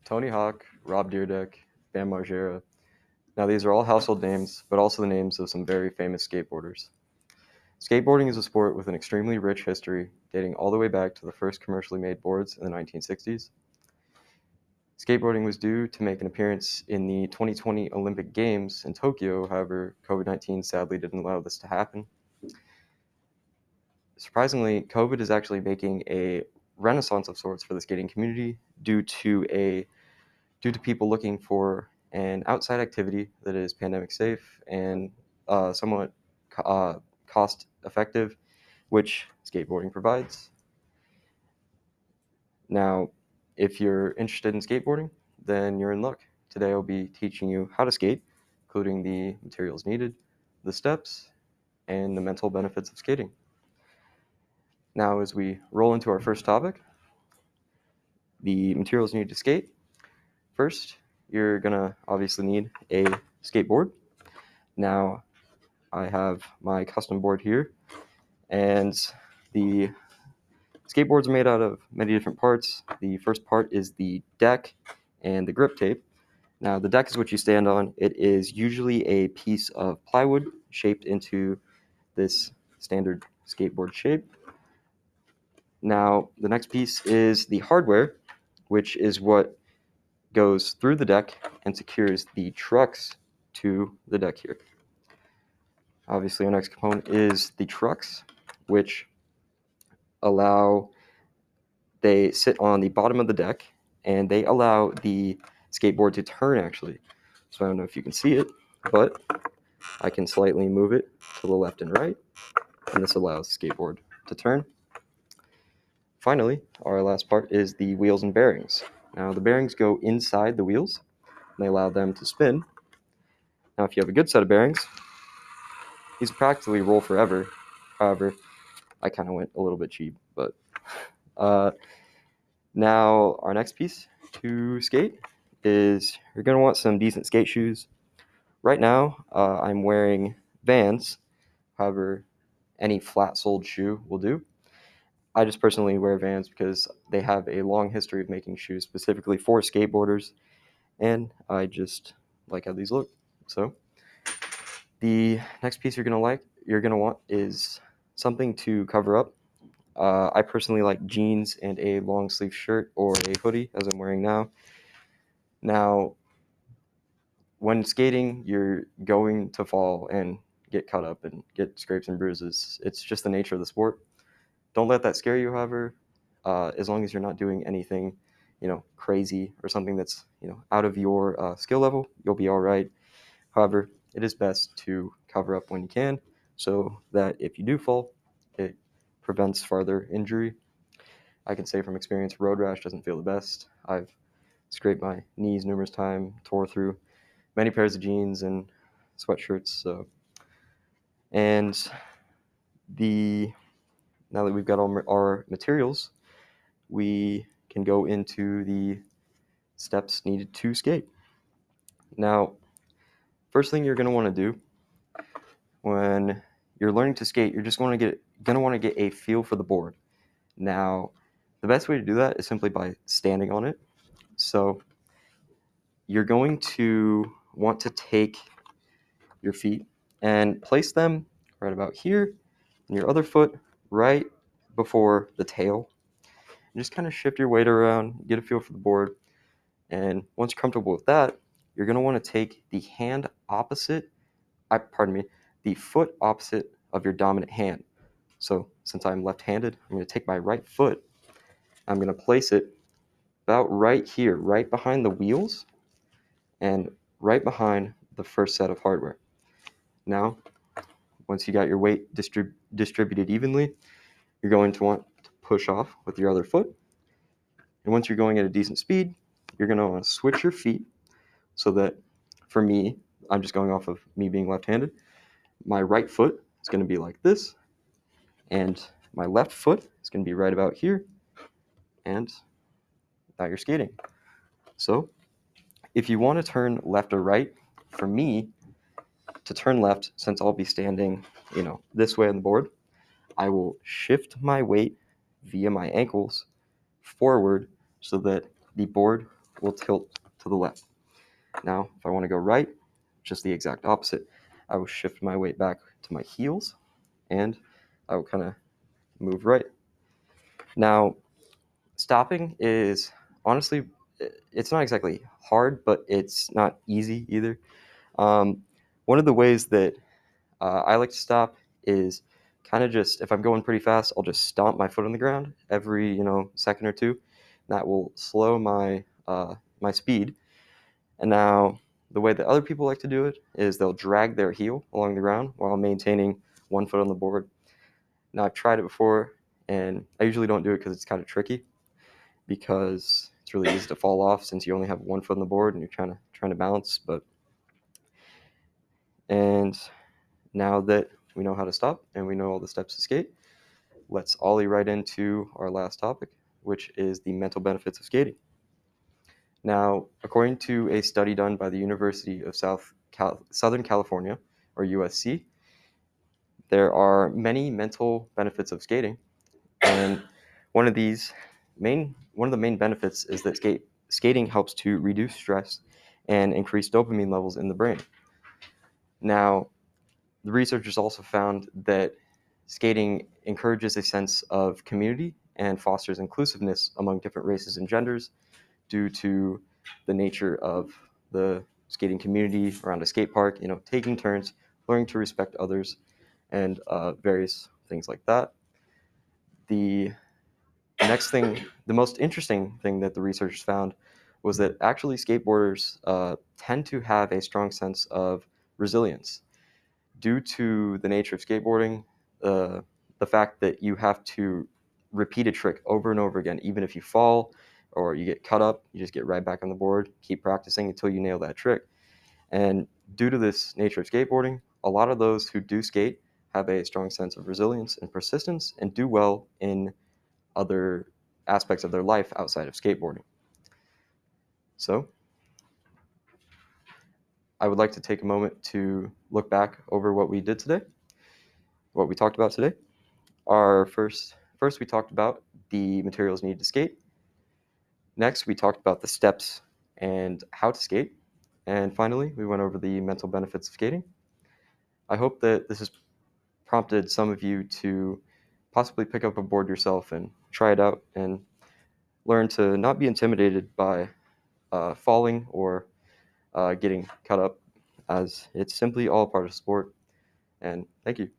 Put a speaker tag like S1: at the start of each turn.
S1: Tony Hawk, Rob Dyrdek, Bam Margera. Now, these are all household names, but also the names of some very famous skateboarders. Skateboarding is a sport with an extremely rich history, dating all the way back to the first commercially made boards in the 1960s. Skateboarding was due to make an appearance in the 2020 Olympic Games in Tokyo, however, COVID-19 sadly didn't allow this to happen. Surprisingly, COVID is actually making a renaissance of sorts for the skating community due to people looking for an outside activity that is pandemic safe and somewhat cost effective, which skateboarding provides. Now, if you're interested in skateboarding, then you're in luck. Today I'll be teaching you how to skate, including the materials needed, the steps, and the mental benefits of skating. Now, as we roll into our first topic, the materials needed to skate. First, you're gonna obviously need a skateboard. Now, I have my custom board here, and the skateboards are made out of many different parts. The first part is the deck and the grip tape. Now, the deck is what you stand on. It is usually a piece of plywood shaped into this standard skateboard shape. Now, the next piece is the hardware, which is what goes through the deck and secures the trucks to the deck here. Obviously, our next component is the trucks, which they sit on the bottom of the deck, and they allow the skateboard to turn, actually. So I don't know if you can see it, but I can slightly move it to the left and right, and this allows the skateboard to turn. Finally, our last part is the wheels and bearings. Now, the bearings go inside the wheels, and they allow them to spin. Now, if you have a good set of bearings, these practically roll forever. However, I kind of went a little bit cheap, but now our next piece to skate is you're going to want some decent skate shoes. Right now, I'm wearing Vans. However, any flat-soled shoe will do. I just personally wear Vans because they have a long history of making shoes specifically for skateboarders, and I just like how these look. So the next piece you're gonna want is something to cover up. I personally like jeans and a long sleeve shirt or a hoodie, as I'm wearing now. Now, when skating, you're going to fall and get cut up and get scrapes and bruises. It's just the nature of the sport. Don't let that scare you, however. As long as you're not doing anything, crazy or something that's, out of your skill level, you'll be all right. However, it is best to cover up when you can so that if you do fall, it prevents further injury. I can say from experience, road rash doesn't feel the best. I've scraped my knees numerous times, tore through many pairs of jeans and sweatshirts. And now that we've got all our materials, we can go into the steps needed to skate. Now, first thing you're going to want to do when you're learning to skate, you're just going to want to get a feel for the board. Now, the best way to do that is simply by standing on it. So you're going to want to take your feet and place them right about here, and your other foot right before the tail. And just kind of shift your weight around, get a feel for the board. And once you're comfortable with that, you're going to want to take the the foot opposite of your dominant hand. So since I'm left-handed, I'm going to take my right foot. I'm going to place it about right here, right behind the wheels and right behind the first set of hardware. Now, once you got your weight distributed evenly, you're going to want to push off with your other foot. And once you're going at a decent speed, you're going to want to switch your feet so that, for me, I'm just going off of me being left-handed. My right foot is going to be like this, and my left foot is going to be right about here, and now you're skating. So if you want to turn left or right, for me, to turn left, since I'll be standing, this way on the board, I will shift my weight via my ankles forward so that the board will tilt to the left. Now, if I want to go right, just the exact opposite. I will shift my weight back to my heels, and I will kind of move right. Now, stopping is honestly, it's not exactly hard, but it's not easy either. One of the ways that I like to stop is kind of just, if I'm going pretty fast, I'll just stomp my foot on the ground every second or two. That will slow my speed. And now the way that other people like to do it is they'll drag their heel along the ground while maintaining one foot on the board. Now I've tried it before, and I usually don't do it because it's kind of tricky, because it's really easy to fall off since you only have one foot on the board and you're trying to balance. And now that we know how to stop and we know all the steps to skate, let's ollie right into our last topic, which is the mental benefits of skating. Now, according to a study done by the University of Southern California, or USC, there are many mental benefits of skating, and one of the main benefits is that skating helps to reduce stress and increase dopamine levels in the brain. Now, the researchers also found that skating encourages a sense of community and fosters inclusiveness among different races and genders due to the nature of the skating community around a skate park, taking turns, learning to respect others, and various things like that. The the most interesting thing that the researchers found was that actually skateboarders tend to have a strong sense of resilience due to the nature of skateboarding, the fact that you have to repeat a trick over and over again. Even if you fall or you get cut up, you just get right back on the board, keep practicing until you nail that trick. And due to this nature of skateboarding, a lot of those who do skate have a strong sense of resilience and persistence and do well in other aspects of their life outside of skateboarding. So I would like to take a moment to look back over what we did today, what we talked about today. First, we talked about the materials needed to skate. Next, we talked about the steps and how to skate. And finally, we went over the mental benefits of skating. I hope that this has prompted some of you to possibly pick up a board yourself and try it out and learn to not be intimidated by falling or getting cut up, as it's simply all part of sport. And thank you.